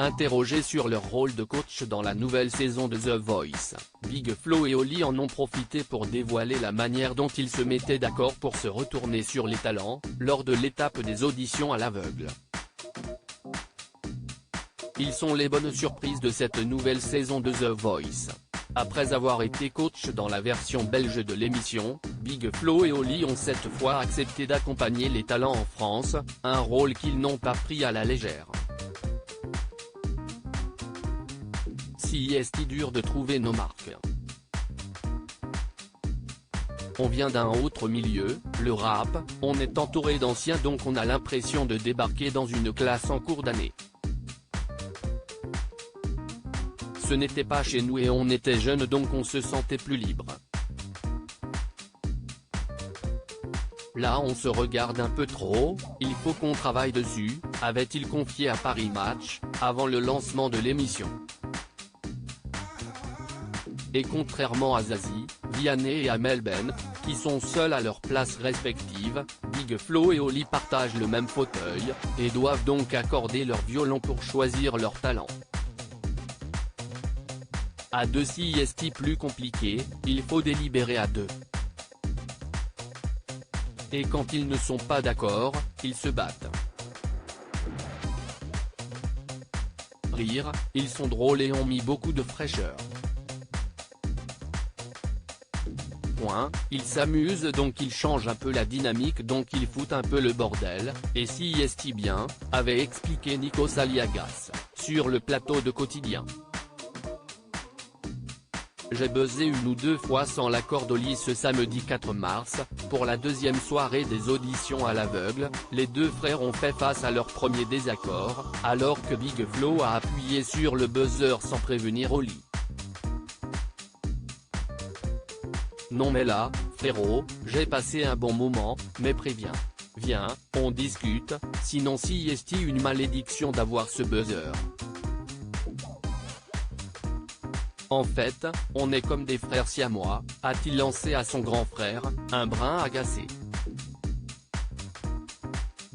Interrogés sur leur rôle de coach dans la nouvelle saison de The Voice, Big Flo et Oli en ont profité pour dévoiler la manière dont ils se mettaient d'accord pour se retourner sur les talents, lors de l'étape des auditions à l'aveugle. Ils sont les bonnes surprises de cette nouvelle saison de The Voice. Après avoir été coach dans la version belge de l'émission, Big Flo et Oli ont cette fois accepté d'accompagner les talents en France, un rôle qu'ils n'ont pas pris à la légère. Si est dur de trouver nos marques. On vient d'un autre milieu, le rap, on est entouré d'anciens donc on a l'impression de débarquer dans une classe en cours d'année. Ce n'était pas chez nous et on était jeunes donc on se sentait plus libre. Là on se regarde un peu trop, il faut qu'on travaille dessus, avait-il confié à Paris Match, avant le lancement de l'émission. Et contrairement à Zazie, Vianney et Amel Ben, qui sont seuls à leur place respective, Big Flo et Oli partagent le même fauteuil, et doivent donc accorder leur violon pour choisir leur talent. À deux si est plus compliqué, il faut délibérer à deux. Et quand ils ne sont pas d'accord, ils se battent. Rire, ils sont drôles et ont mis beaucoup de fraîcheur. Point, ils s'amusent donc ils changent un peu la dynamique donc ils foutent un peu le bordel, et si est bien, avait expliqué Nikos Aliagas, sur le plateau de Quotidien. J'ai buzzé une ou deux fois sans l'accord d'Oli ce samedi 4 mars, pour la deuxième soirée des auditions à l'aveugle, les deux frères ont fait face à leur premier désaccord, alors que Big Flo a appuyé sur le buzzer sans prévenir Oli. Non mais là, frérot, j'ai passé un bon moment, mais préviens. Viens, on discute, sinon si est une malédiction d'avoir ce buzzer. En fait, on est comme des frères siamois, a-t-il lancé à son grand frère, un brin agacé.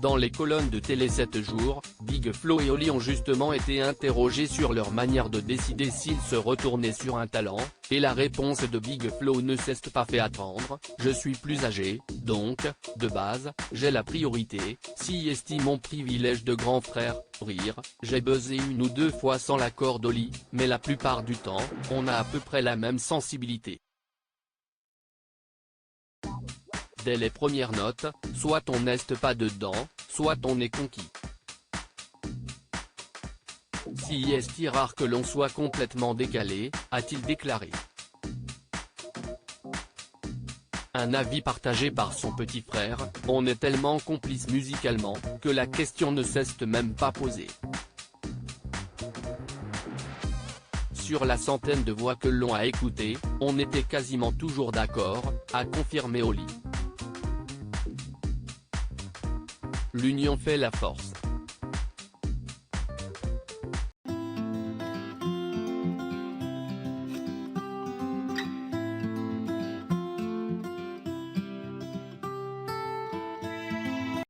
Dans les colonnes de Télé 7 jours, Big Flo et Oli ont justement été interrogés sur leur manière de décider s'ils se retournaient sur un talent, et la réponse de Big Flo ne s'est pas fait attendre, je suis plus âgé, donc, de base, j'ai la priorité, si estime mon privilège de grand frère, rire, j'ai buzzé une ou deux fois sans l'accord d'Oli, mais la plupart du temps, on a à peu près la même sensibilité. Dès les premières notes, soit on n'est pas dedans, soit on est conquis. Si est rare que l'on soit complètement décalé, a-t-il déclaré. Un avis partagé par son petit frère, on est tellement complices musicalement, que la question ne s'est même pas posée. Sur la centaine de voix que l'on a écoutées, on était quasiment toujours d'accord, a confirmé Oli. L'union fait la force.